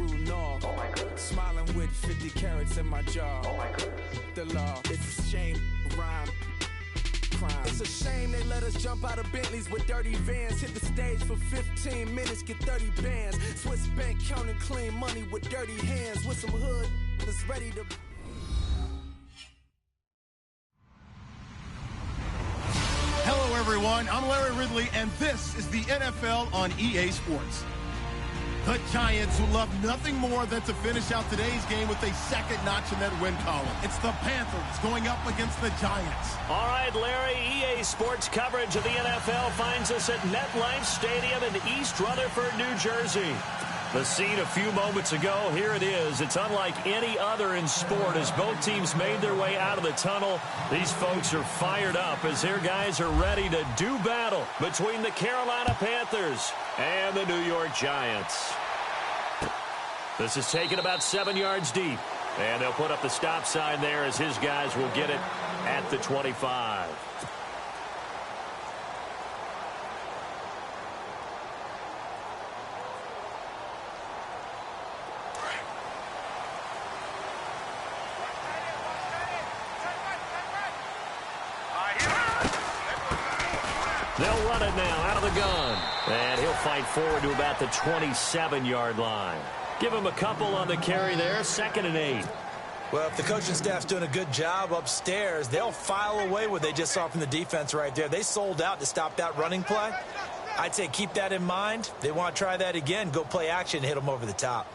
true north. Oh my goodness. Smiling with 50 carats in my jaw. Oh my goodness. The law, it's a shame, rhyme. Crime. It's a shame they let us jump out of Bentleys with dirty vans. Hit the stage for 15 minutes, get 30 bands. Swiss bank counting clean money with dirty hands. With some hood that's ready to... Hello, everyone. I'm Larry Ridley, and this is the NFL on EA Sports. The Giants, who love nothing more than to finish out today's game with a second notch in that win column. It's the Panthers going up against the Giants. All right, Larry, EA Sports coverage of the NFL finds us at MetLife Stadium in East Rutherford, New Jersey. The scene a few moments ago, here it is. It's unlike any other in sport as both teams made their way out of the tunnel. These folks are fired up as their guys are ready to do battle between the Carolina Panthers and the New York Giants. This is taken about 7 yards deep, and they'll put up the stop sign there as his guys will get it at the 25. They'll run it now out of the gun. And he'll fight forward to about the 27-yard line. Give him a couple on the carry there, 2nd and 8. Well, if the coaching staff's doing a good job upstairs, they'll file away what they just saw from the defense right there. They sold out to stop that running play. I'd say keep that in mind. They want to try that again, go play action and hit them over the top.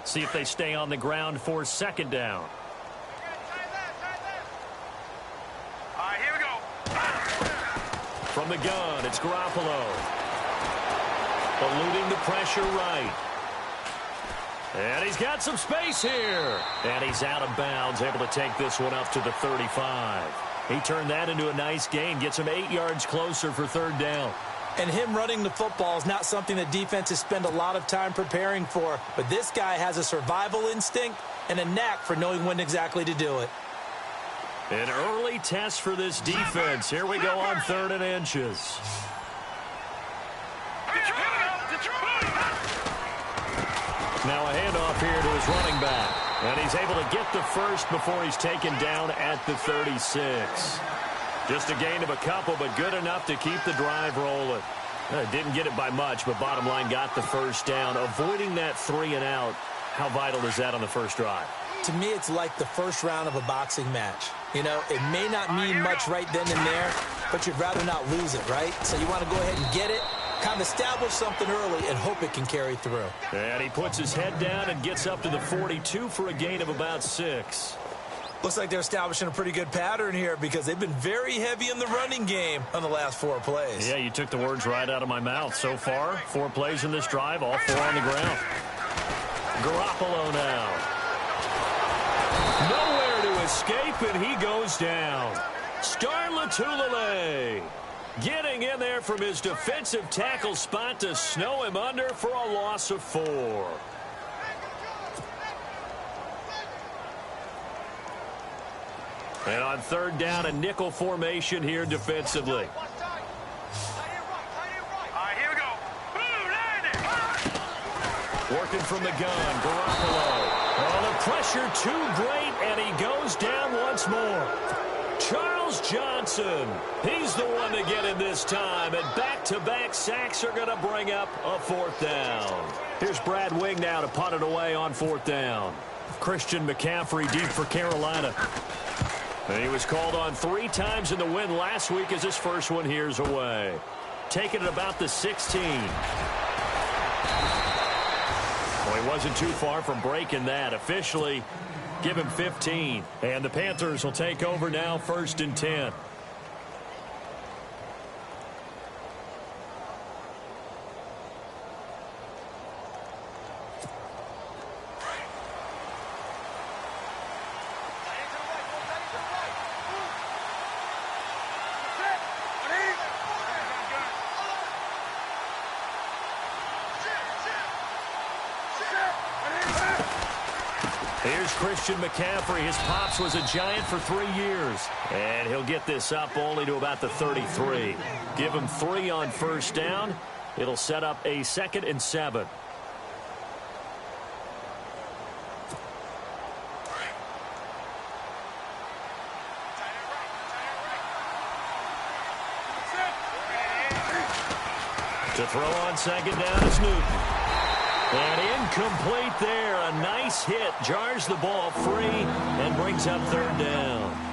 See if they stay on the ground for 2nd down. From the gun, it's Garoppolo. Eluding the pressure right. And he's got some space here. And he's out of bounds, able to take this one up to the 35. He turned that into a nice gain, gets him 8 yards closer for 3rd down. And him running the football is not something that defenses spend a lot of time preparing for. But this guy has a survival instinct and a knack for knowing when exactly to do it. An early test for this defense. Here we go on 3rd and inches. Now a handoff here to his running back. And he's able to get the first before he's taken down at the 36. Just a gain of a couple, but good enough to keep the drive rolling. Didn't get it by much, but bottom line got the first down. Avoiding that 3 and out. How vital is that on the first drive? To me, it's like the first round of a boxing match. You know, it may not mean much right then and there, but you'd rather not lose it, right? So you want to go ahead and get it, kind of establish something early, and hope it can carry through. And he puts his head down and gets up to the 42 for a gain of about 6. Looks like they're establishing a pretty good pattern here because they've been very heavy in the running game on the last 4 plays. Yeah, you took the words right out of my mouth. So far, 4 plays in this drive, all 4 on the ground. Garoppolo now. Nowhere to escape, and he goes down. Star Lotulelei getting in there from his defensive tackle spot to snow him under for a loss of 4. And on 3rd down, a nickel formation here defensively. Working from the gun, Garoppolo. Oh, the pressure too great, and he goes down once more. Charles Johnson, he's the one to get in this time, and back-to-back sacks are going to bring up a 4th down. Here's Brad Wing now to punt it away on 4th down. Christian McCaffrey deep for Carolina. And he was called on 3 times in the win last week as his first one here's away. Taking it about the 16. Well, he wasn't too far from breaking that. Officially, give him 15. And the Panthers will take over now, 1st and 10. Here's Christian McCaffrey. His pops was a Giant for 3 years. And he'll get this up only to about the 33. Give him 3 on 1st down. It'll set up a 2nd and 7. To throw on 2nd down is Newton. And incomplete there. A nice hit. Jars the ball free and brings up 3rd down.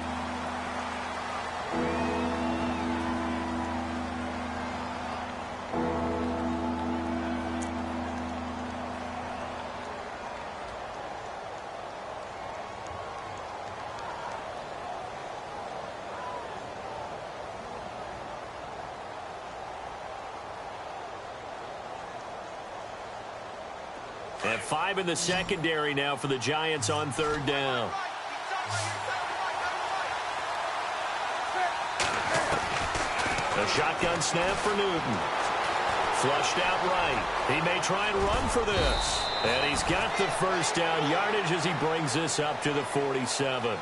And 5 in the secondary now for the Giants on 3rd down. A shotgun snap for Newton. Flushed out right. He may try and run for this. And he's got the 1st down yardage as he brings this up to the 47.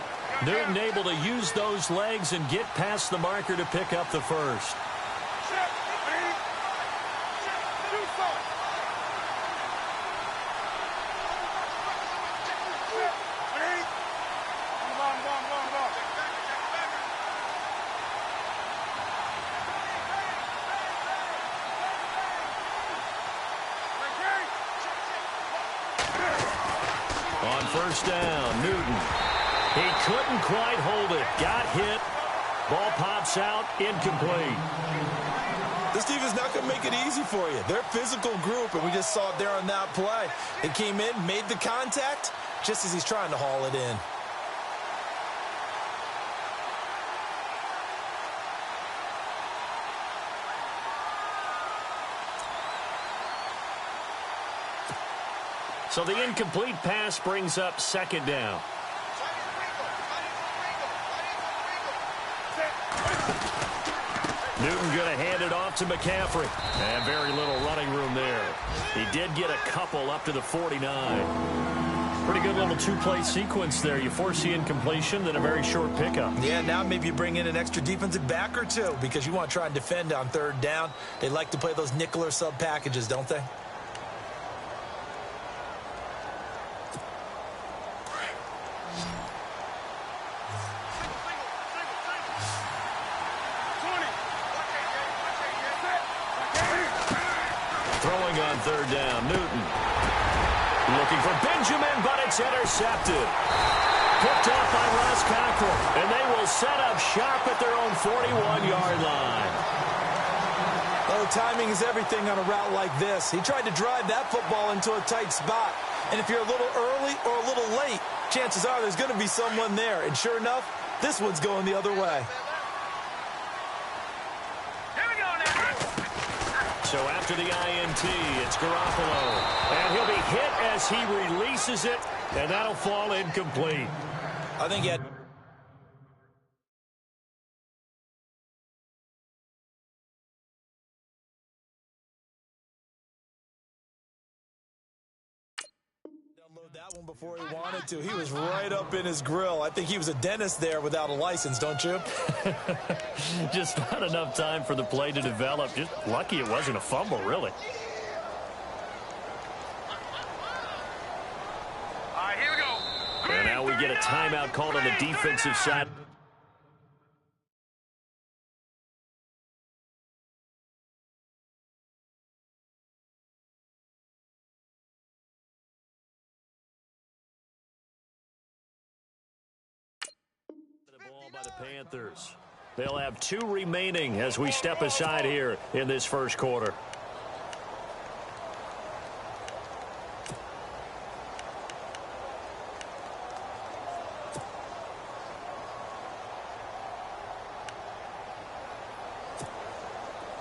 Newton able to use those legs and get past the marker to pick up the 1st. On 1st down, Newton. He couldn't quite hold it. Got hit. Ball pops out. Incomplete. This defense not going to make it easy for you. They're a physical group, and we just saw it there on that play. He came in, made the contact, just as he's trying to haul it in. So the incomplete pass brings up 2nd down. Newton going to hand it off to McCaffrey. And very little running room there. He did get a couple up to the 49. Pretty good little 2-play sequence there. You force the incompletion, then a very short pickup. Yeah, now maybe you bring in an extra defensive back or two because you want to try and defend on 3rd down. They like to play those nickel or sub packages, don't they? Throwing on 3rd down, Newton. Looking for Benjamin, but it's intercepted. Picked off by Ross Cockrell, and they will set up shop at their own 41-yard line. Oh, timing is everything on a route like this. He tried to drive that football into a tight spot. And if you're a little early or a little late, chances are there's going to be someone there. And sure enough, this one's going the other way. So after the INT, it's Garoppolo. And he'll be hit as he releases it, and that'll fall incomplete. I think he had... download that one before he wanted to. He was right up in his grill. I think he was a dentist there without a license, don't you? Just not enough time for the play to develop. Just lucky it wasn't a fumble, really. All right, here we go. And now we get a timeout called on the defensive side. By the Panthers. They'll have 2 remaining as we step aside here in this first quarter.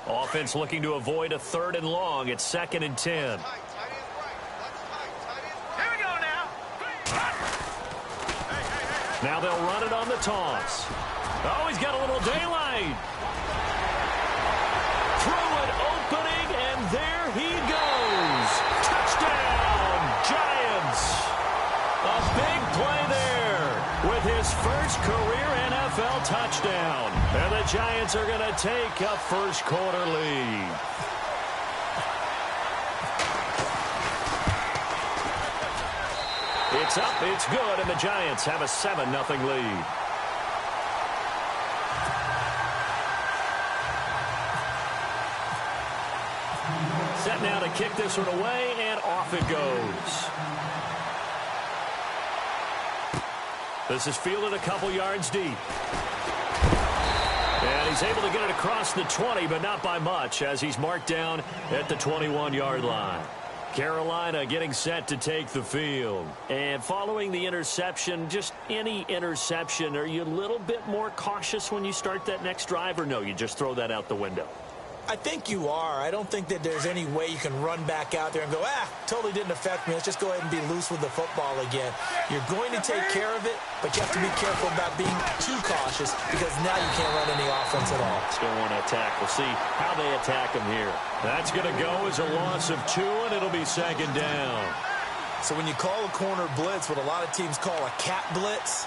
Offense looking to avoid a 3rd and long. It's 2nd and 10. Now they'll run it on the toss. Oh, he's got a little daylight. Through an opening, and there he goes. Touchdown, Giants. A big play there with his first career NFL touchdown. And the Giants are going to take a first quarter lead. It's up, it's good, and the Giants have a 7-0 lead. Set now to kick this one away, and off it goes. This is fielded a couple yards deep. And he's able to get it across the 20, but not by much, as he's marked down at the 21-yard line. Carolina getting set to take the field. And following the interception, just any interception, are you a little bit more cautious when you start that next drive, or no, you just throw that out the window? I think you are. I don't think that there's any way you can run back out there and go, totally didn't affect me. Let's just go ahead and be loose with the football again. You're going to take care of it, but you have to be careful about being too cautious because now you can't run any offense at all. Still want to attack. We'll see how they attack him here. That's going to go as a loss of 2, and it'll be 2nd down. So when you call a corner blitz, what a lot of teams call a cat blitz,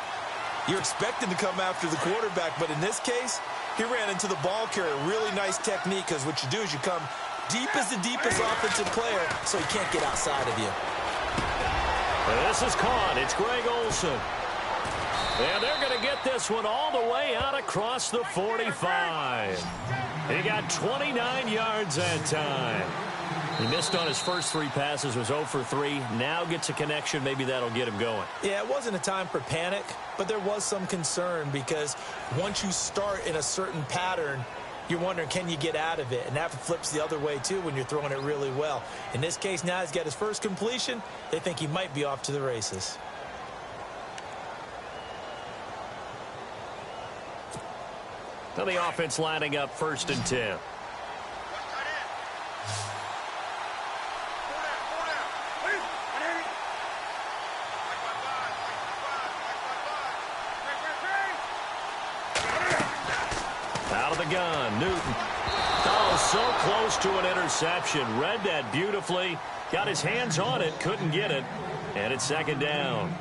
you're expected to come after the quarterback, but in this case, he ran into the ball carrier. Really nice technique, because what you do is you come deep as the deepest offensive player so he can't get outside of you. This is caught. It's Greg Olsen. And they're going to get this one all the way out across the 45. He got 29 yards that time. He missed on his first 3 passes, was 0 for 3. Now gets a connection. Maybe that'll get him going. Yeah, it wasn't a time for panic, but there was some concern because once you start in a certain pattern, you're wondering, can you get out of it? And that flips the other way, too, when you're throwing it really well. In this case, now he's got his first completion. They think he might be off to the races. Now the offense lining up 1st and 10. Out of the gun, Newton. Oh, so close to an interception. Read that beautifully. Got his hands on it, couldn't get it. And it's 2nd down.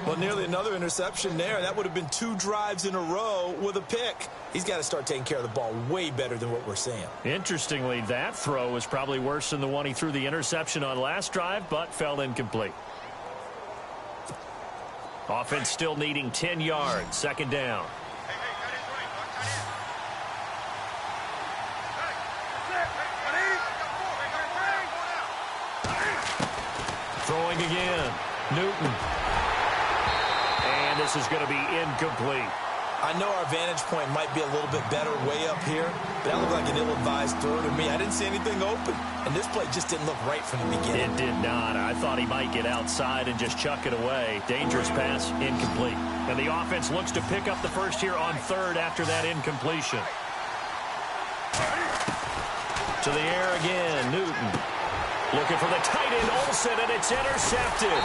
Well, nearly another interception there. That would have been 2 drives in a row with a pick. He's got to start taking care of the ball way better than what we're seeing. Interestingly, that throw was probably worse than the one he threw the interception on last drive, but fell incomplete. Offense still needing 10 yards. 2nd down. Throwing again. Newton. And this is going to be incomplete. I know our vantage point might be a little bit better way up here, but that looked like an ill-advised throw to me. I didn't see anything open, and this play just didn't look right from the beginning. It did not. I thought he might get outside and just chuck it away. Dangerous pass, incomplete. And the offense looks to pick up the first here on 3rd after that incompletion. To the air again, Newton. Looking for the tight end, Olsen, and it's intercepted.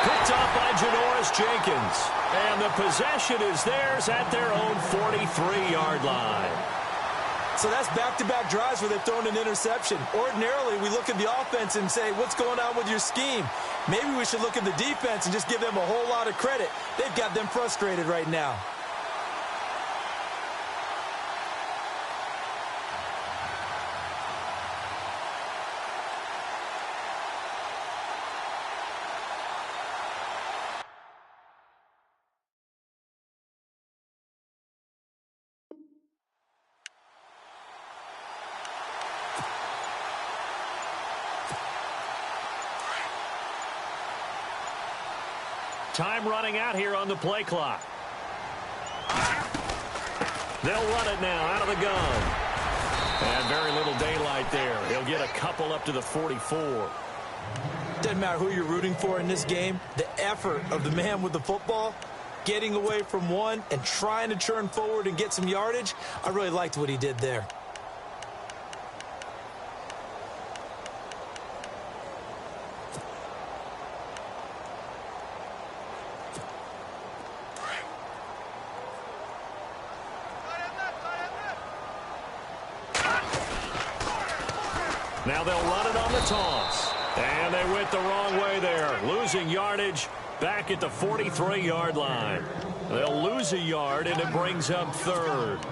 Picked off by Janoris Jenkins. And the possession is theirs at their own 43-yard line. So that's back-to-back drives where they've thrown an interception. Ordinarily, we look at the offense and say, what's going on with your scheme? Maybe we should look at the defense and just give them a whole lot of credit. They've got them frustrated right now. Time running out here on the play clock. They'll run it now out of the gun. And very little daylight there. He'll get a couple up to the 44. Doesn't matter who you're rooting for in this game. The effort of the man with the football, getting away from one and trying to turn forward and get some yardage, I really liked what he did there. Now they'll run it on the toss. And they went the wrong way there. Losing yardage back at the 43-yard line. They'll lose a yard, and it brings up 3rd.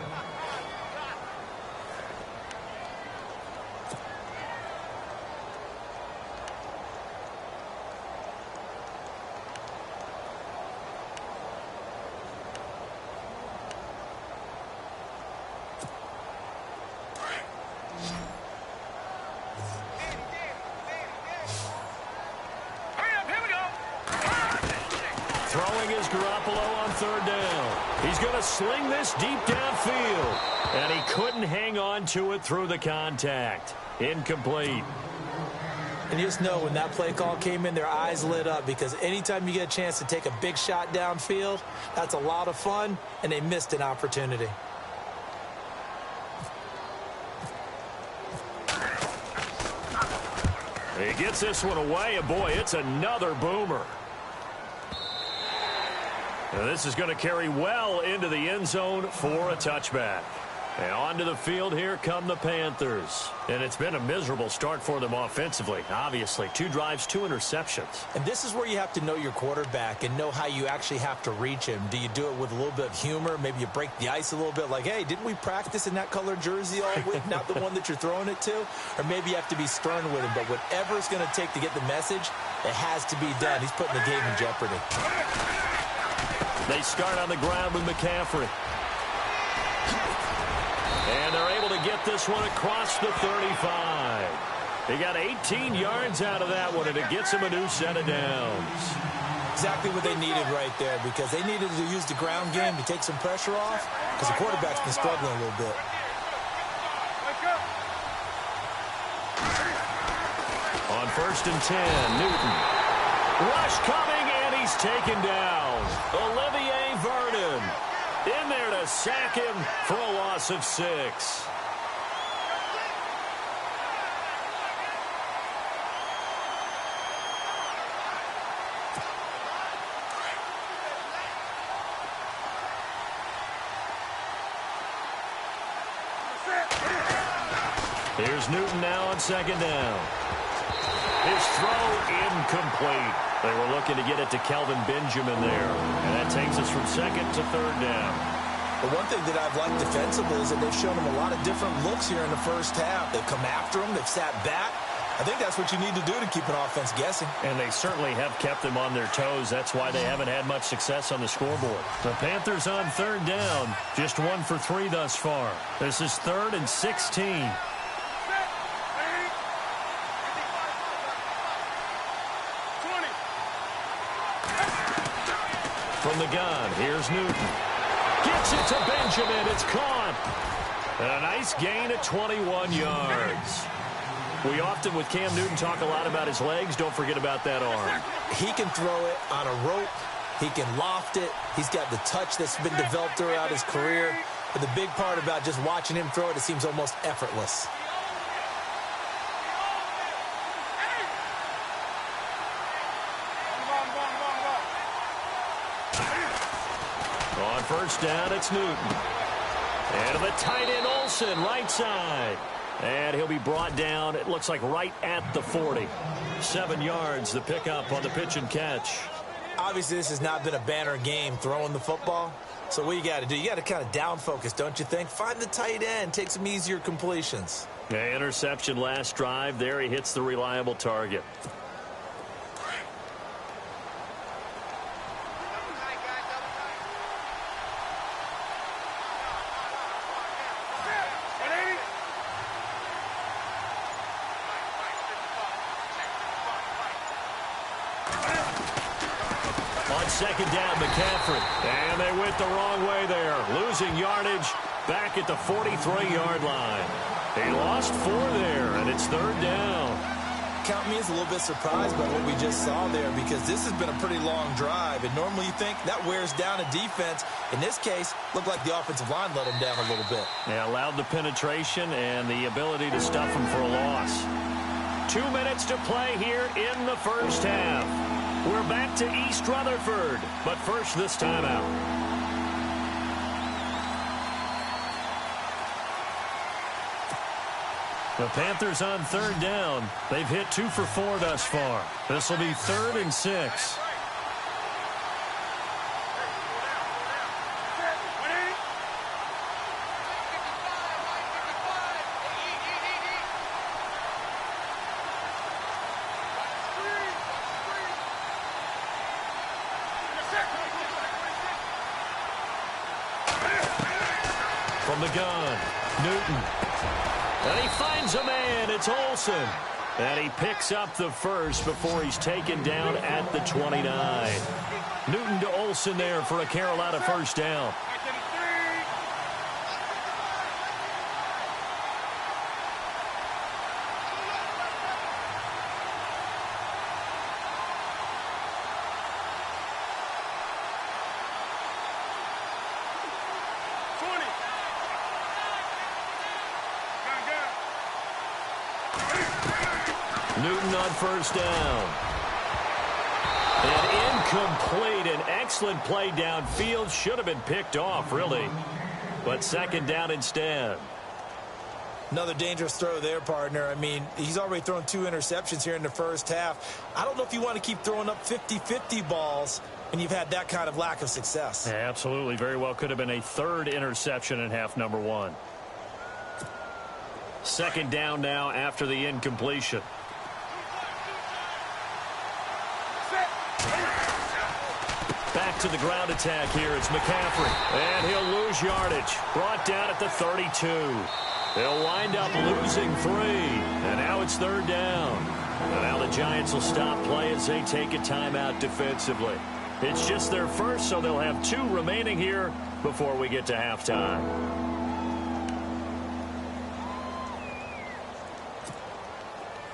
Throwing is Garoppolo on third down. He's going to sling this deep downfield. And he couldn't hang on to it through the contact. Incomplete. And you just know when that play call came in, their eyes lit up, because anytime you get a chance to take a big shot downfield, that's a lot of fun, and they missed an opportunity. He gets this one away, and boy, it's another boomer. Now this is going to carry well into the end zone for a touchback. And onto the field, here come the Panthers. And it's been a miserable start for them offensively. Obviously, 2 drives, 2 interceptions. And this is where you have to know your quarterback and know how you actually have to reach him. Do you do it with a little bit of humor? Maybe you break the ice a little bit, like, hey, didn't we practice in that colored jersey all week, not the one that you're throwing it to? Or maybe you have to be stern with him. But whatever it's going to take to get the message, it has to be done. He's putting the game in jeopardy. They start on the ground with McCaffrey. And they're able to get this one across the 35. They got 18 yards out of that one, and it gets them a new set of downs. Exactly what they needed right there, because they needed to use the ground game to take some pressure off, because the quarterback's been struggling a little bit. On 1st and 10, Newton. Rush coming, and he's taken down. Olivier Vernon in there to sack him for a loss of 6. Here's Newton now on 2nd down. His throw incomplete. They were looking to get it to Kelvin Benjamin there. And that takes us from 2nd to 3rd down. The one thing that I've liked defensively is that they've shown him a lot of different looks here in the first half. They've come after him. They've sat back. I think that's what you need to do to keep an offense guessing. And they certainly have kept them on their toes. That's why they haven't had much success on the scoreboard. The Panthers on 3rd down. Just 1 for 3 thus far. This is 3rd and 16. From the gun, here's Newton. Gets it to Benjamin. It's caught. And a nice gain of 21 yards. We often, with Cam Newton, talk a lot about his legs. Don't forget about that arm. He can throw it on a rope. He can loft it. He's got the touch that's been developed throughout his career. But the big part about just watching him throw it, it seems almost effortless. On 1st down, it's Newton. And the tight end, Olsen, right side. And he'll be brought down, it looks like right at the 40. 7 yards, the pickup on the pitch and catch. Obviously, this has not been a banner game throwing the football. So what you got to do, you got to kind of down focus, don't you think? Find the tight end, take some easier completions. Yeah, interception last drive. There he hits the reliable target. On 2nd down, McCaffrey. And they went the wrong way there. Losing yardage back at the 43-yard line. He lost 4 there, and it's 3rd down. Count me as a little bit surprised by what we just saw there, because this has been a pretty long drive, and normally you think that wears down a defense. In this case, looked like the offensive line let him down a little bit. They allowed the penetration and the ability to stuff him for a loss. 2 minutes to play here in the first half. We're back to East Rutherford, but first this timeout. The Panthers on 3rd down. They've hit 2 for 4 thus far. This will be 3rd and 6. From the gun, Newton. And he finds a man. It's Olsen. And he picks up the first before he's taken down at the 29. Newton to Olsen there for a Carolina first down. Newton on first down. And incomplete. An excellent play downfield. Should have been picked off, really. But second down instead. Another dangerous throw there, partner. I mean, he's already thrown 2 interceptions here in the first half. I don't know if you want to keep throwing up 50-50 balls when you've had that kind of lack of success. Yeah, absolutely. Very well could have been a third interception in half number 1. Second down now after the incompletion. Back to the ground attack here. It's McCaffrey. And he'll lose yardage. Brought down at the 32. They'll wind up losing 3. And now it's third down. And now the Giants will stop play as they take a timeout defensively. It's just their first, so they'll have 2 remaining here before we get to halftime.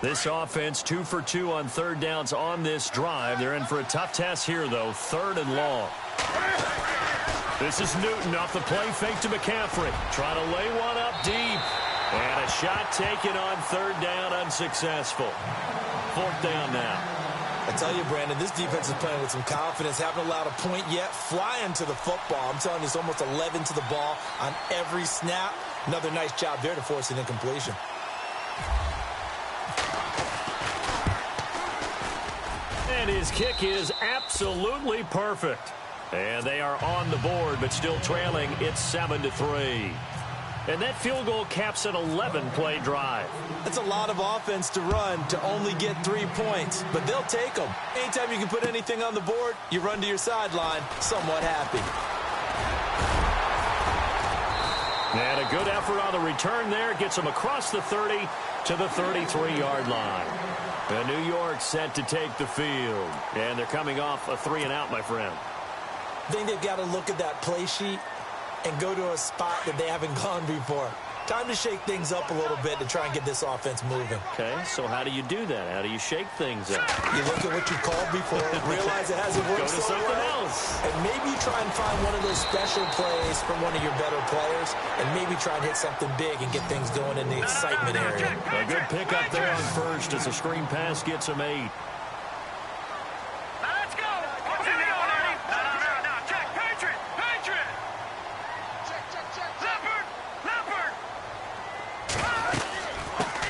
This offense 2 for 2 on third downs on this drive. They're in for a tough task here, though. 3rd and long. This is Newton off the play fake to McCaffrey. Trying to lay one up deep. And a shot taken on third down, unsuccessful. 4th down now. I tell you, Brandon, this defense is playing with some confidence. Haven't allowed a point yet. Flying to the football. I'm telling you, it's almost 11 to the ball on every snap. Another nice job there to force an incompletion. And his kick is absolutely perfect. And they are on the board, but still trailing. It's 7-3. And that field goal caps an 11-play drive. That's a lot of offense to run to only get 3 points, but they'll take them. Anytime you can put anything on the board, you run to your sideline somewhat happy. And a good effort on the return there. Gets them across the 30 to the 33-yard line. And New York set to take the field. And they're coming off a 3-and-out, my friend. I think they've got to look at that play sheet and go to a spot that they haven't gone before. Time to shake things up a little bit to try and get this offense moving. Okay, so how do you do that? How do you shake things up? You look at what you called before, realize it hasn't worked Go to something else. And maybe try and find one of those special plays from one of your better players, and maybe try and hit something big and get things going in the excitement area. A good pickup there on first as a screen pass gets him 8.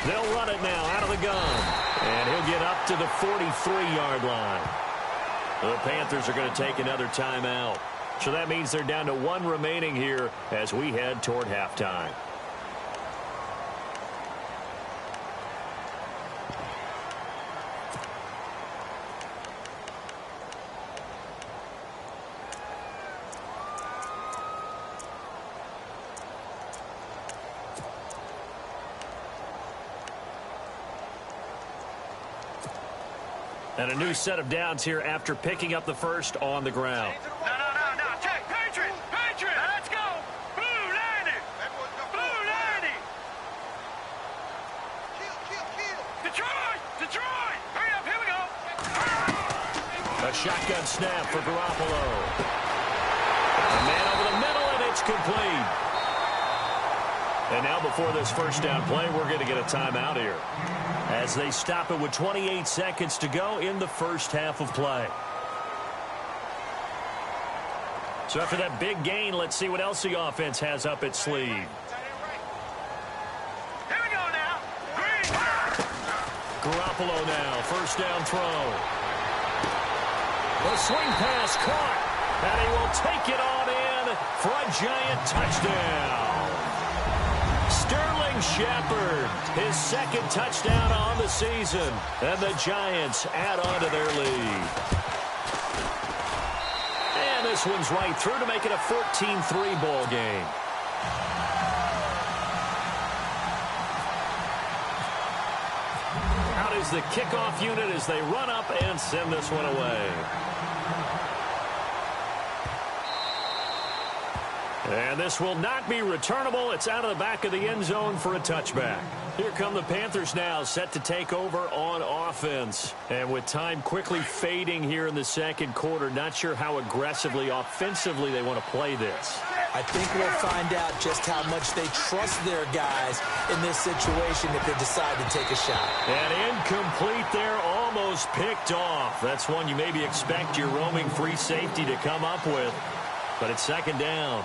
They'll run it now out of the gun. And he'll get up to the 43-yard line. The Panthers are going to take another timeout. So that means they're down to 1 remaining here as we head toward halftime. And a new set of downs here after picking up the first on the ground. No. Check. Patriot. Let's go. Blue 90. Blue 90. Detroit. Hurry up. Here we go. A shotgun snap for Garoppolo. A man over the middle, and it's complete. And now before this first down play, we're going to get a timeout here, as they stop it with 28 seconds to go in the first half of play. So after that big gain, let's see what else the offense has up its sleeve. Here we go now. Green. Garoppolo now, first down throw. The swing pass caught, and he will take it on in for a Giant touchdown. Sterling Shepard, his second touchdown on the season, and the Giants add on to their lead. And this one's right through to make it a 14-3 ball game. is the kickoff unit as they run up and send this one away. And this will not be returnable. It's out of the back of the end zone for a touchback. Here come the Panthers now, set to take over on offense. And with time quickly fading here in the second quarter, not sure how aggressively, offensively they want to play this. I think we'll find out just how much they trust their guys in this situation if they decide to take a shot. And incomplete there, almost picked off. That's one you maybe expect your roaming free safety to come up with. But it's second down.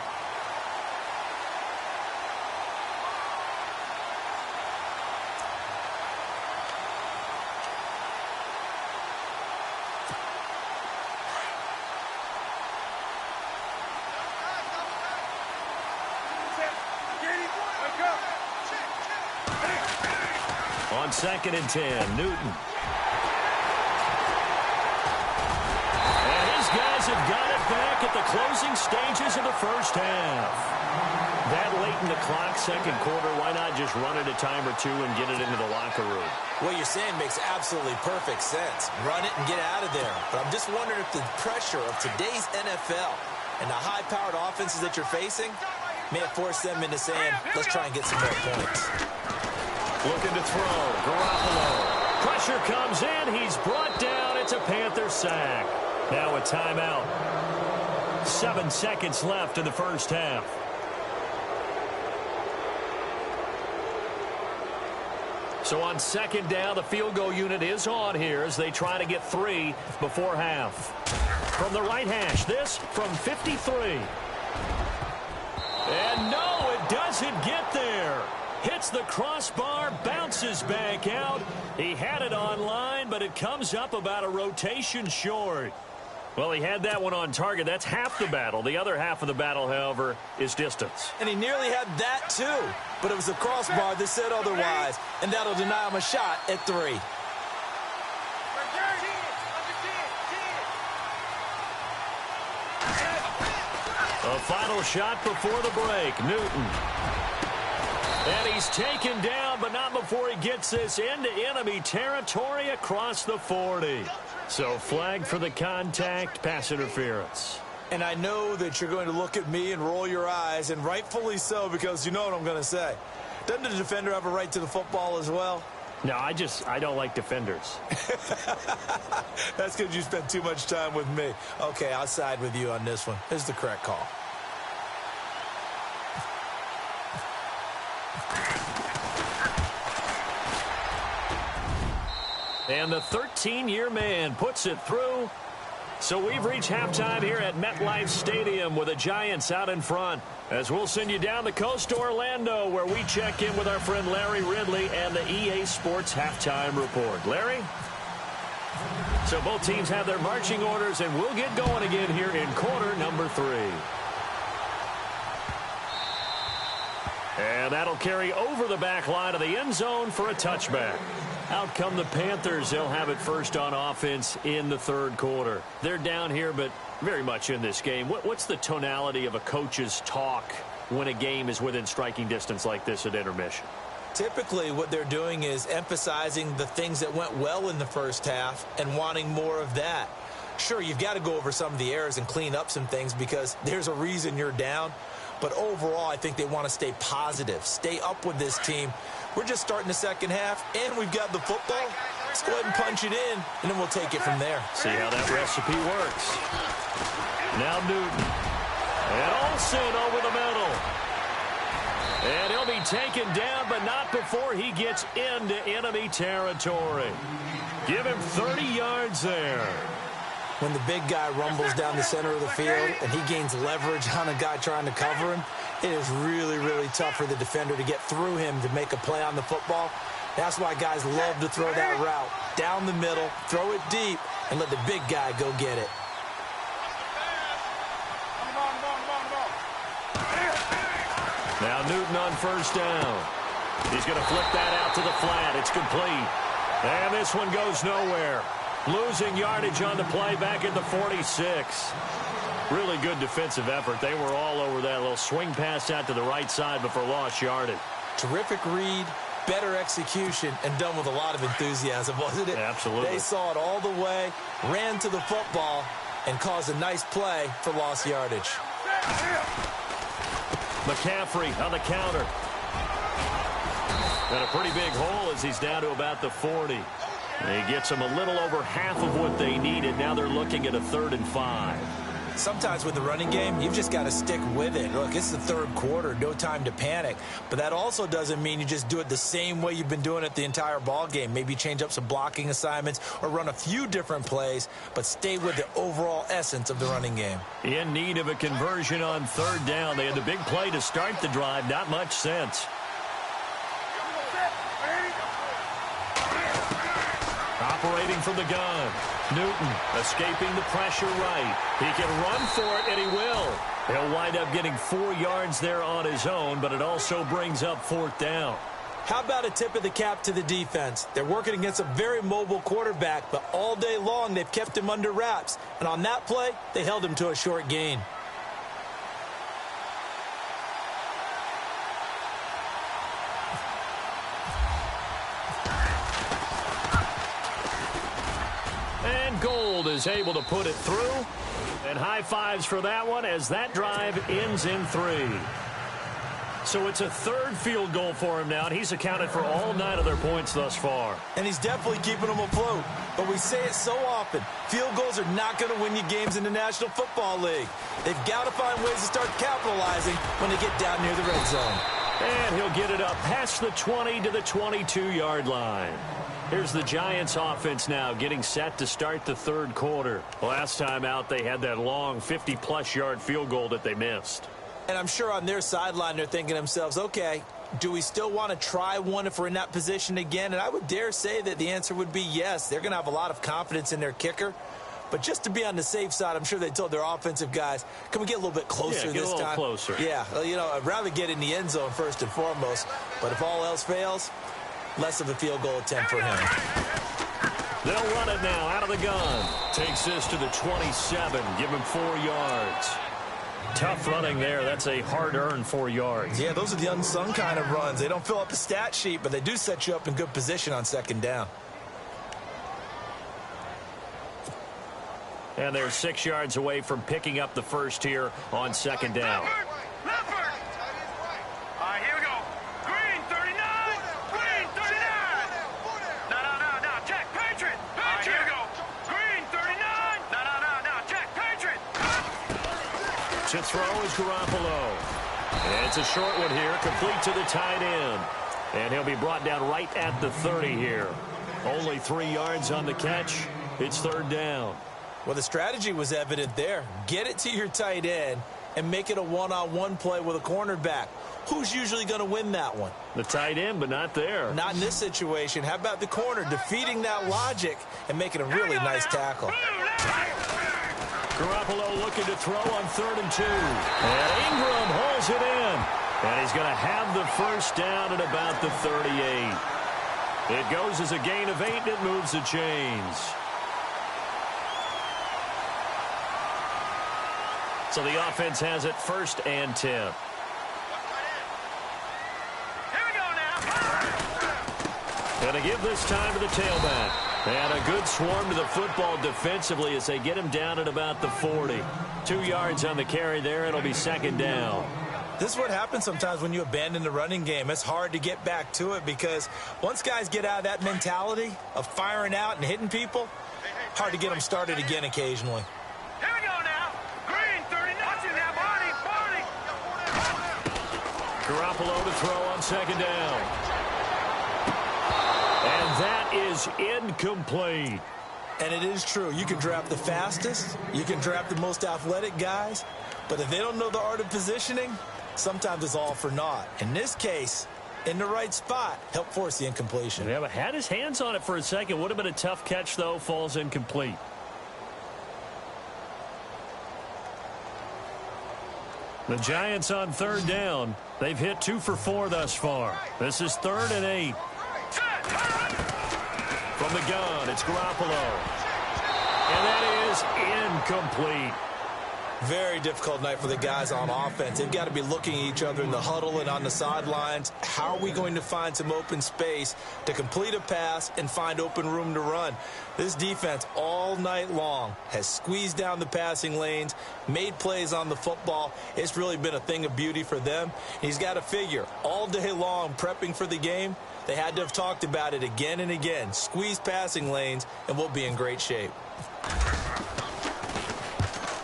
On 2nd and 10, Newton. And his guys have got it back at the closing stages of the first half. That late in the clock, second quarter, why not just run it a time or two and get it into the locker room? What you're saying makes absolutely perfect sense. Run it and get out of there. But I'm just wondering if the pressure of today's NFL and the high-powered offenses that you're facing may have forced them into saying, let's try and get some more points. Looking to throw. Garoppolo. Pressure comes in. He's brought down. It's a Panther sack. Now a timeout. 7 seconds left in the first half. So on second down, the field goal unit is on here as they try to get 3 before half. From the right hash, this from 53. And no, it doesn't get there. Hits the crossbar, bounces back out. He had it on line, but it comes up about a rotation short. Well, he had that one on target. That's half the battle. The other half of the battle, however, is distance. And he nearly had that, too. But it was the crossbar that said otherwise, and that'll deny him a shot at 3. A final shot before the break. Newton. And he's taken down, but not before he gets this into enemy territory across the 40. So flag for the contact, pass interference. And I know that you're going to look at me and roll your eyes, and rightfully so, because you know what I'm going to say. Doesn't the defender have a right to the football as well? No, I don't like defenders. That's because you spent too much time with me. Okay, I'll side with you on this one. This is the correct call. And the 13-year man puts it through. So we've reached halftime here at MetLife Stadium with the Giants out in front. As we'll send you down the coast to Orlando, where we check in with our friend Larry Ridley and the EA Sports Halftime Report. Larry? So both teams have their marching orders, and we'll get going again here in quarter number 3. And that'll carry over the back line of the end zone for a touchback. Out come the Panthers. They'll have it first on offense in the third quarter. They're down here, but very much in this game. What's the tonality of a coach's talk when a game is within striking distance like this at intermission? Typically, what they're doing is emphasizing the things that went well in the first half and wanting more of that. Sure, you've got to go over some of the errors and clean up some things because there's a reason you're down. But overall, I think they want to stay positive, stay up with this team. We're just starting the second half, and we've got the football. Let's go ahead and punch it in, and then we'll take it from there. See how that recipe works. Now Newton. And Olsen over the middle. And he'll be taken down, but not before he gets into enemy territory. Give him 30 yards there. When the big guy rumbles down the center of the field and he gains leverage on a guy trying to cover him, it is really, really tough for the defender to get through him to make a play on the football. That's why guys love to throw that route down the middle, throw it deep, and let the big guy go get it. Now Newton on first down. He's going to flip that out to the flat. It's complete. And this one goes nowhere. Losing yardage on the play back at the 46. Really good defensive effort. They were all over that little swing pass out to the right side before lost yardage. Terrific read, better execution, and done with a lot of enthusiasm, wasn't it? Absolutely. They saw it all the way, ran to the football, and caused a nice play for lost yardage. McCaffrey on the counter. And a pretty big hole as he's down to about the 40. He gets them a little over half of what they needed. Now they're looking at a 3rd and 5. Sometimes with the running game, you've just got to stick with it. Look, it's the 3rd quarter, no time to panic. But that also doesn't mean you just do it the same way you've been doing it the entire ball game. Maybe change up some blocking assignments or run a few different plays, but stay with the overall essence of the running game. In need of a conversion on 3rd down. They had the big play to start the drive. Not much sense. Operating from the gun. Newton escaping the pressure right. He can run for it, and he will. He'll wind up getting 4 yards there on his own, but it also brings up 4th down. How about a tip of the cap to the defense? They're working against a very mobile quarterback, but all day long they've kept him under wraps. And on that play, they held him to a short gain. Gold is able to put it through, and high fives for that one as that drive ends in 3. So it's a 3rd field goal for him now, and he's accounted for all 9 of their points thus far. And he's definitely keeping them afloat. But we say it so often, field goals are not going to win you games in the National Football League. They've got to find ways to start capitalizing when they get down near the red zone. And he'll get it up past the 20 to the 22-yard line. Here's the Giants offense now getting set to start the 3rd quarter. Last time out, they had that long 50-plus yard field goal that they missed. And I'm sure on their sideline, they're thinking to themselves, okay, do we still want to try one if we're in that position again? And I would dare say that the answer would be yes. They're going to have a lot of confidence in their kicker. But just to be on the safe side, I'm sure they told their offensive guys, can we get a little bit closer this time? Yeah, get a little closer. Yeah, you know, I'd rather get in the end zone first and foremost. But if all else fails, less of a field goal attempt for him. They'll run it now out of the gun. Takes this to the 27. Give him 4 yards. Tough running there. That's a hard-earned 4 yards. Yeah, those are the unsung kind of runs. They don't fill up the stat sheet, but they do set you up in good position on 2nd down. And they're 6 yards away from picking up the first here on 2nd down. To throw is Garoppolo. And it's a short one here, complete to the tight end. And he'll be brought down right at the 30 here. Only 3 yards on the catch. It's 3rd down. Well, the strategy was evident there. Get it to your tight end and make it a one-on-one play with a cornerback. Who's usually going to win that one? The tight end, but not there. Not in this situation. How about the corner defeating that logic and making a really nice tackle? Garoppolo looking to throw on 3rd and 2. And Ingram hauls it in. And he's going to have the first down at about the 38. It goes as a gain of 8, and it moves the chains. So the offense has it 1st and 10. Here we go now. And to give this time to the tailback. And a good swarm to the football defensively as they get him down at about the 40. 2 yards on the carry there. It'll be 2nd down. This is what happens sometimes when you abandon the running game. It's hard to get back to it because once guys get out of that mentality of firing out and hitting people, hard to get them started again occasionally. Here we go now. Green 39. Watching that body. Garoppolo to throw on 2nd down. And that is incomplete. And it is true. You can draft the fastest. You can draft the most athletic guys. But if they don't know the art of positioning, sometimes it's all for naught. In this case, in the right spot, help force the incompletion. Yeah, but had his hands on it for a second. Would have been a tough catch, though. Falls incomplete. The Giants on 3rd down. They've hit 2 for 4 thus far. This is 3rd and 8. From the gun, it's Garoppolo. And that is incomplete. Very difficult night for the guys on offense. They've got to be looking at each other in the huddle and on the sidelines. How are we going to find some open space to complete a pass and find open room to run? This defense all night long has squeezed down the passing lanes, made plays on the football. It's really been a thing of beauty for them. He's got to figure all day long prepping for the game. They had to have talked about it again and again. Squeeze passing lanes, and we'll be in great shape.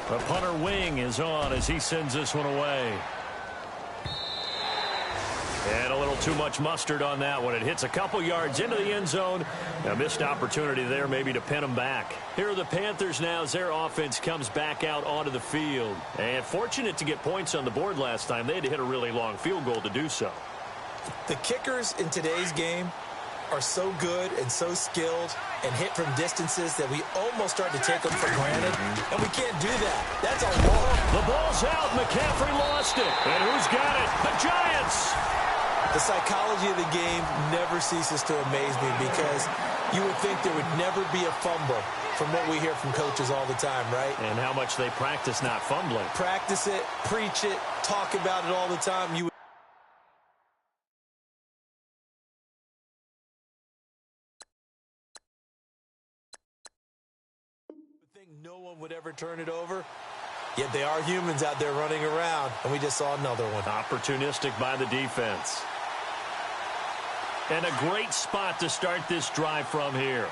The punter wing is on as he sends this one away. And a little too much mustard on that one. It hits a couple yards into the end zone. A missed opportunity there maybe to pin them back. Here are the Panthers now as their offense comes back out onto the field. And fortunate to get points on the board last time. They had to hit a really long field goal to do so. The kickers in today's game are so good and so skilled and hit from distances that we almost start to take them for granted, and we can't do that. That's a long. The ball's out. McCaffrey lost it. And who's got it? The Giants. The psychology of the game never ceases to amaze me because you would think there would never be a fumble from what we hear from coaches all the time, right? And how much they practice not fumbling. Practice it, preach it, talk about it all the time. You no one would ever turn it over, yet they are humans out there running around, and we just saw another one. Opportunistic by the defense. And a great spot to start this drive from here.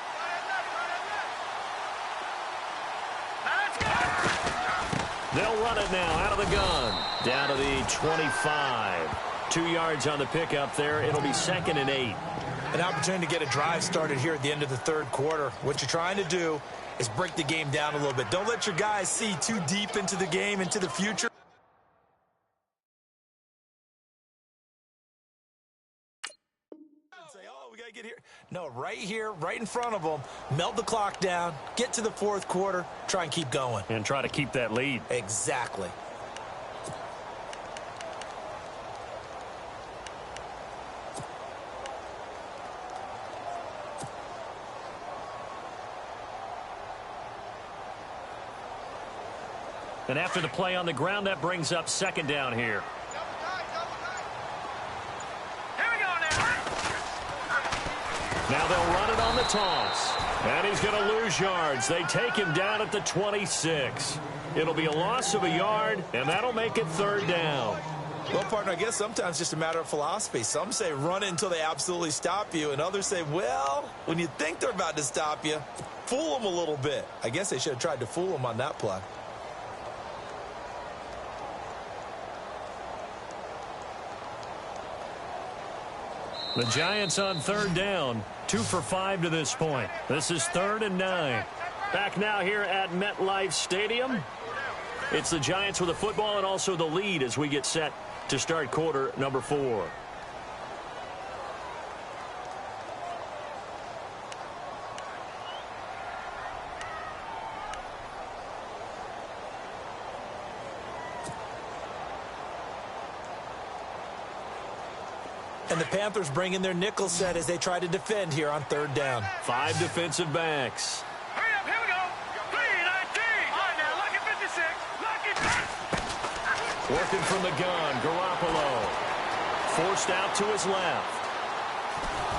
They'll run it now out of the gun. Down to the 25. 2 yards on the pickup there. It'll be 2nd and 8. An opportunity to get a drive started here at the end of the third quarter. What you're trying to do is break the game down a little bit. Don't let your guys see too deep into the game, into the future. Say, oh, we got to get here. No, right here, right in front of them. Melt the clock down, get to the fourth quarter, try and keep going. And try to keep that lead. Exactly. And after the play on the ground, that brings up 2nd down here. Here we go now. Now they'll run it on the toss. And he's going to lose yards. They take him down at the 26. It'll be a loss of a yard, and that'll make it 3rd down. Well, partner, I guess sometimes it's just a matter of philosophy. Some say run it until they absolutely stop you, and others say, well, when you think they're about to stop you, fool them a little bit. I guess they should have tried to fool them on that play. The Giants on 3rd down, 2 for 5 to this point. This is 3rd and 9. Back now here at MetLife Stadium. It's the Giants with the football and also the lead as we get set to start quarter number 4. And the Panthers bring in their nickel set as they try to defend here on 3rd down. 5 defensive backs. Hurry up, here we go. 3-19. All right, now, lucky 56. Lucky. Working from the gun, Garoppolo. Forced out to his left.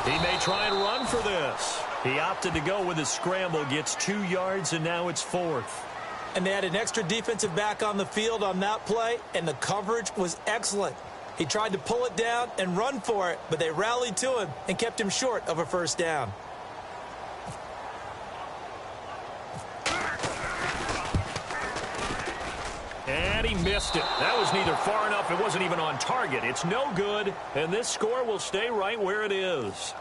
He may try and run for this. He opted to go with his scramble, gets 2 yards, and now it's 4th. And they had an extra defensive back on the field on that play, and the coverage was excellent. He tried to pull it down and run for it, but they rallied to him and kept him short of a 1st down. And he missed it. That was neither far enough. It wasn't even on target. It's no good, and this score will stay right where it is.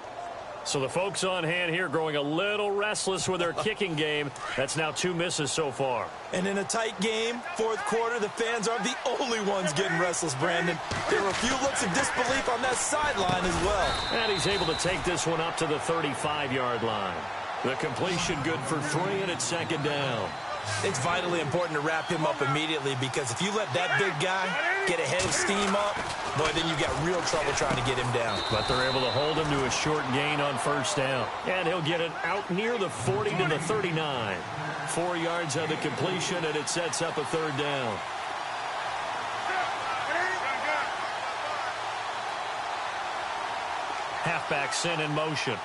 So the folks on hand here growing a little restless with their kicking game. That's now 2 misses so far. And in a tight game, 4th quarter, the fans aren't the only ones getting restless, Brandon. There were a few looks of disbelief on that sideline as well. And he's able to take this one up to the 35-yard line. The completion good for 3, and it's 2nd down. It's vitally important to wrap him up immediately because if you let that big guy get a head of steam up, boy, then you got real trouble trying to get him down. But they're able to hold him to a short gain on first down. And he'll get it out near the 40 to the 39. 4 yards on the completion, and it sets up a third down. Halfback sent in motion.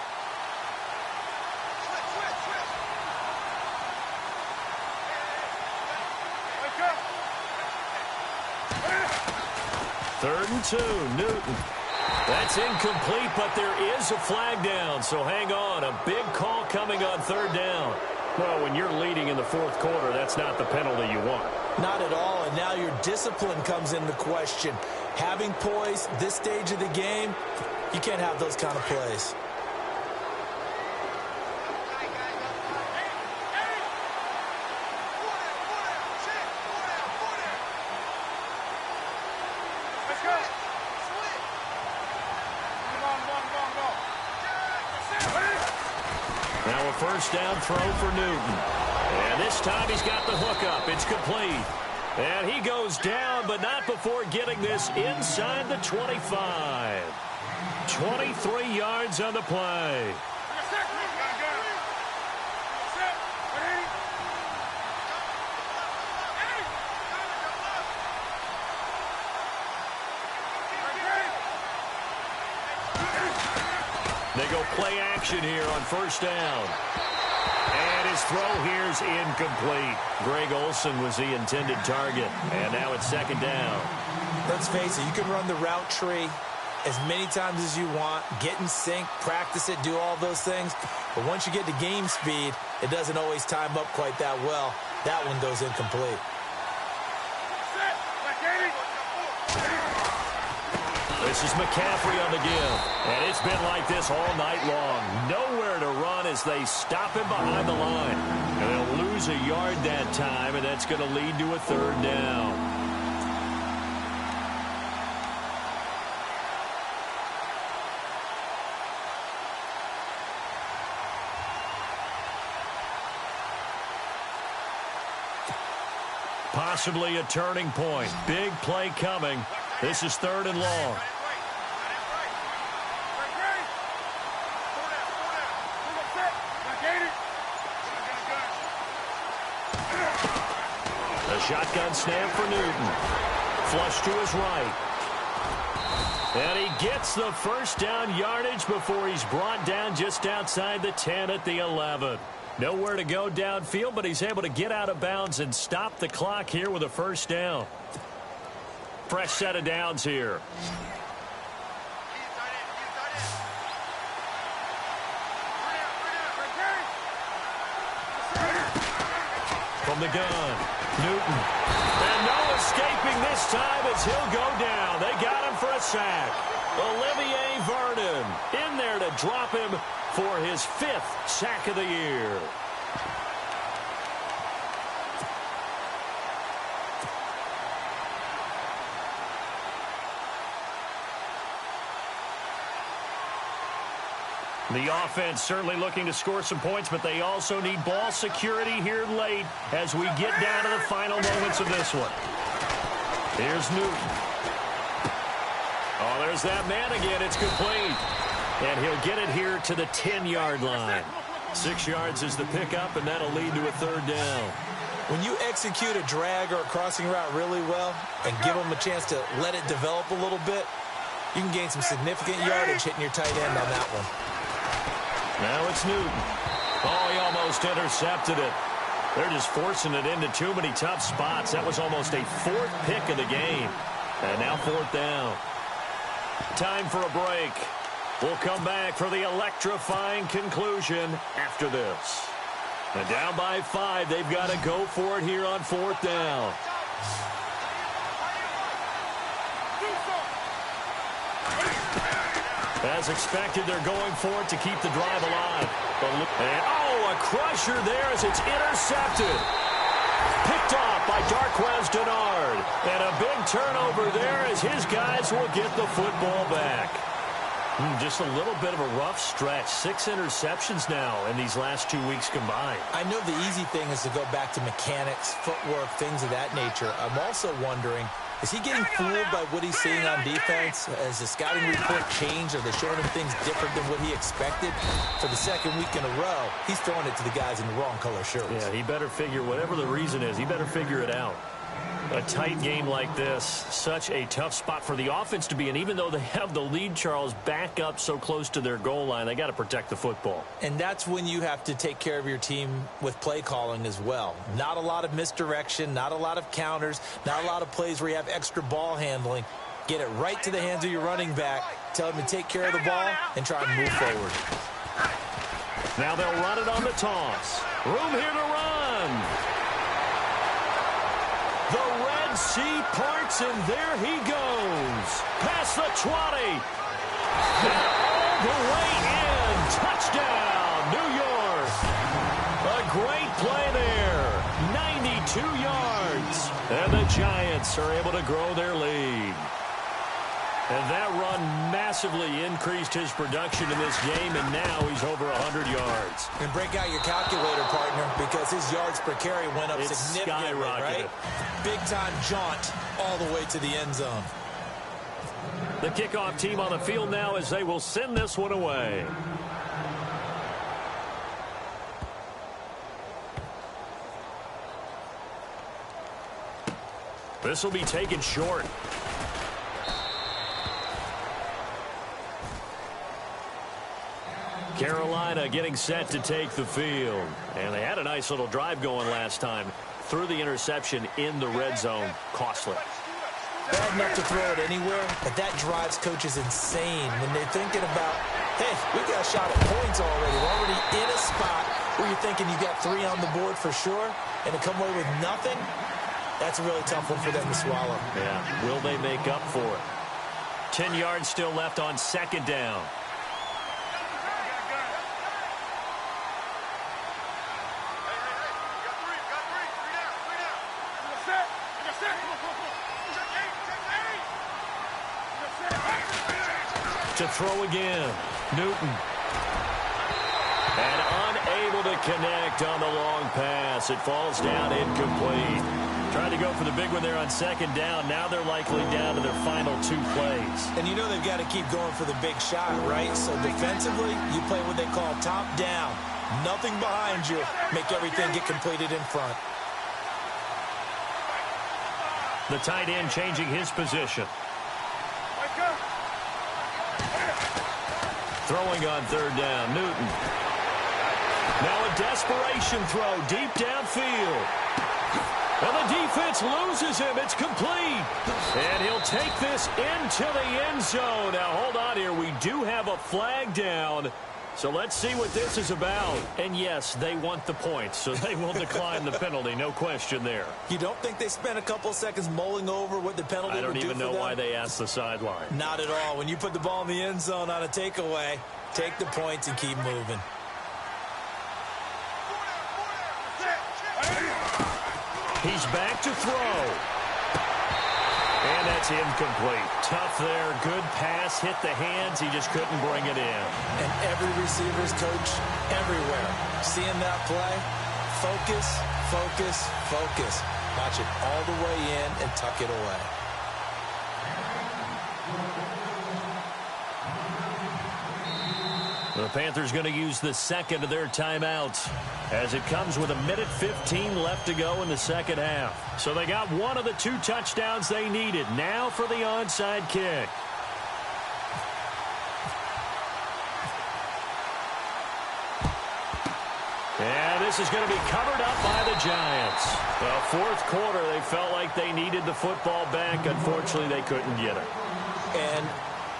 Third and 2, Newton. That's incomplete, but there is a flag down, so hang on. A big call coming on third down. Well, when you're leading in the fourth quarter, that's not the penalty you want. Not at all, and now your discipline comes into question. Having poise this stage of the game, you can't have those kind of plays. Now a first down throw for Newton. And this time he's got the hook up. It's complete. And he goes down, but not before getting this inside the 25. 23 yards on the play. They go play action here on first down. And his throw here's incomplete. Greg Olsen was the intended target. And now it's second down. Let's face it, you can run the route tree as many times as you want, get in sync, practice it, do all those things. But once you get to game speed, it doesn't always time up quite that well. That one goes incomplete. This is McCaffrey on the give. And it's been like this all night long. Nowhere to run as they stop him behind the line. And they'll lose a yard that time, and that's going to lead to a third down. Possibly a turning point. Big play coming. This is third and long. The shotgun snap for Newton. Flush to his right. And he gets the first down yardage before he's brought down just outside the 10 at the 11. Nowhere to go downfield, but he's able to get out of bounds and stop the clock here with a first down. Fresh set of downs here. From the gun, Newton. And no escaping this time as he'll go down. They got him for a sack. Olivier Vernon in there to drop him for his 5th sack of the year. The offense certainly looking to score some points, but they also need ball security here late as we get down to the final moments of this one. Here's Newton. Oh, there's that man again. It's complete. And he'll get it here to the 10-yard line. 6 yards is the pickup, and that'll lead to a third down. When you execute a drag or a crossing route really well and give them a chance to let it develop a little bit, you can gain some significant yardage hitting your tight end on that one. Now it's Newton. Oh, he almost intercepted it. They're just forcing it into too many tough spots. That was almost a 4th pick of the game. And now 4th down. Time for a break. We'll come back for the electrifying conclusion after this. And down by 5, they've got to go for it here on 4th down. As expected, they're going for it to keep the drive alive. And, oh, a crusher there as it's intercepted. Picked off by Darquez Denard. And a big turnover there as his guys will get the football back. Just a little bit of a rough stretch. 6 interceptions now in these last 2 weeks combined. I know the easy thing is to go back to mechanics, footwork, things of that nature. I'm also wondering, Is he getting fooled by what he's seeing on defense? Has the scouting report changed? Are they showing him things different than what he expected? For the second week in a row, he's throwing it to the guys in the wrong color shirts. Yeah, he better figure, whatever the reason is, he better figure it out. A tight game like this, such a tough spot for the offense to be in. Even though they have the lead, Charles, back up so close to their goal line, they got to protect the football. And that's when you have to take care of your team with play calling as well. Not a lot of misdirection, not a lot of counters, not a lot of plays where you have extra ball handling. Get it right to the hands of your running back. Tell him to take care of the ball and try and move forward. Now they'll run it on the toss. Room here to run. The Red Sea parts, and there he goes. Past the 20. And all the way in. Touchdown, New York. A great play there. 92 yards. And the Giants are able to grow their lead. And that run massively increased his production in this game, and now he's over 100 yards. And break out your calculator, partner, because his yards per carry went up significantly, skyrocketed. right? Big-time jaunt all the way to the end zone. The kickoff team on the field now as they will send this one away. This will be taken short. Carolina getting set to take the field. And they had a nice little drive going last time. Threw the interception in the red zone. Costly. Bad enough to throw it anywhere, but that drives coaches insane when they're thinking about, hey, we got a shot at points already. We're already in a spot where you're thinking you got 3 on the board for sure, and to come away with nothing, that's a really tough one for them to swallow. Yeah, will they make up for it? 10 yards still left on second down. To throw again, Newton. And unable to connect on the long pass. It falls down incomplete. Tried to go for the big one there on second down. Now they're likely down to their final 2 plays. And you know they've got to keep going for the big shot, right? So defensively, you play what they call top down. Nothing behind you. Make everything get completed in front. The tight end changing his position. Throwing on third down, Newton. Now a desperation throw deep downfield. And the defense loses him. It's complete. And he'll take this into the end zone. Now hold on here. We do have a flag down. So let's see what this is about. And yes, they want the points, so they will decline the penalty. No question there. You don't think they spent a couple seconds mulling over what the penalty would do for them? I don't even know why they asked the sideline. Not at all. When you put the ball in the end zone on a takeaway, take the points and keep moving. He's back to throw. And that's incomplete. Tough there. Good pass. Hit the hands. He just couldn't bring it in. And every receiver's coach everywhere. Seeing that play, focus, focus, focus. Watch it all the way in and tuck it away. The Panthers going to use the second of their timeouts as it comes with 1:15 left to go in the second half. So they got one of the 2 touchdowns they needed. Now for the onside kick. And this is going to be covered up by the Giants. Well, fourth quarter, they felt like they needed the football back. Unfortunately, they couldn't get it. And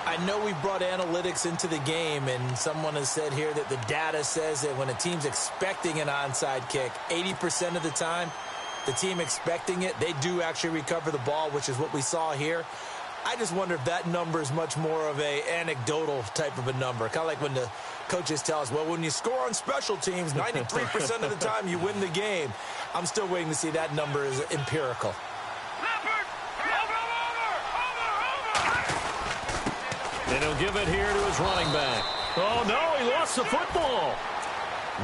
I know we brought analytics into the game, and someone has said here that the data says that when a team's expecting an onside kick, 80% of the time, the team expecting it, they do actually recover the ball, which is what we saw here. I just wonder if that number is much more of a anecdotal type of a number. Kind of like when the coaches tell us, well, when you score on special teams, 93% of the time you win the game. I'm still waiting to see that number is empirical. And he'll give it here to his running back. Oh, no, he lost the football.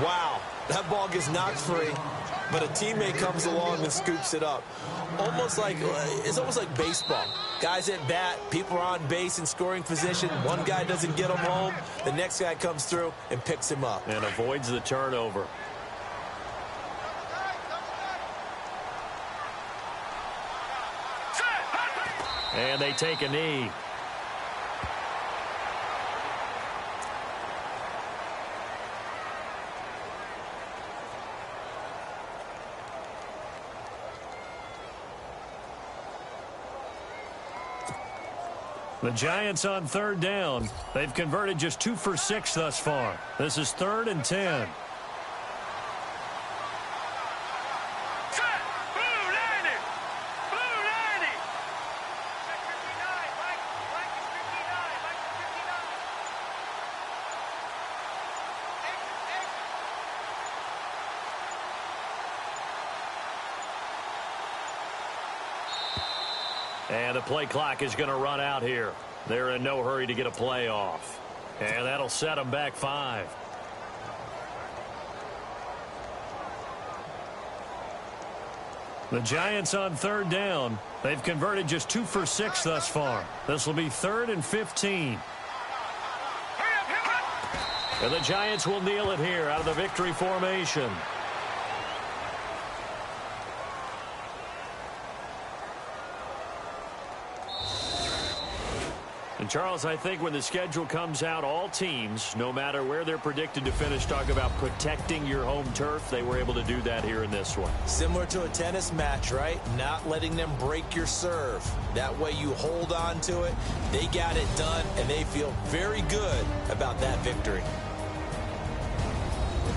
Wow, that ball gets knocked free. but a teammate comes along and scoops it up. It's almost like baseball. Guys at bat, people are on base in scoring position. One guy doesn't get him home. The next guy comes through and picks him up. And avoids the turnover. And they take a knee. The Giants on third down. They've converted just 2 for 6 thus far. This is 3rd and 10. And the play clock is going to run out here. They're in no hurry to get a play off. And that'll set them back 5. The Giants on third down. They've converted just 2 for 6 thus far. This will be 3rd and 15. And the Giants will kneel it here out of the victory formation. And Charles, I think when the schedule comes out, all teams, no matter where they're predicted to finish, talk about protecting your home turf. They were able to do that here in this one. Similar to a tennis match, right? Not letting them break your serve. That way you hold on to it. They got it done, and they feel very good about that victory.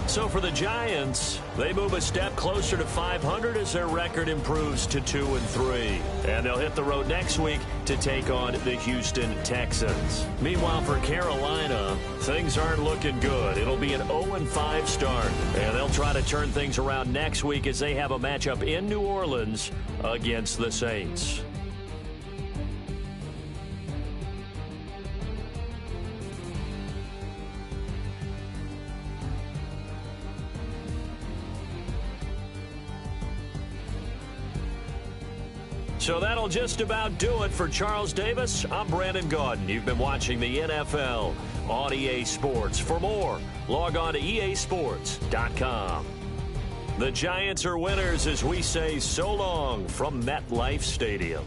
So for the Giants, they move a step closer to 500 as their record improves to 2-3. And they'll hit the road next week to take on the Houston Texans. Meanwhile, for Carolina, things aren't looking good. It'll be an 0-5 start. And they'll try to turn things around next week as they have a matchup in New Orleans against the Saints. So that'll just about do it for Charles Davis. I'm Brandon Gaudin. You've been watching the NFL on EA Sports. For more, log on to easports.com. The Giants are winners as we say so long from MetLife Stadium.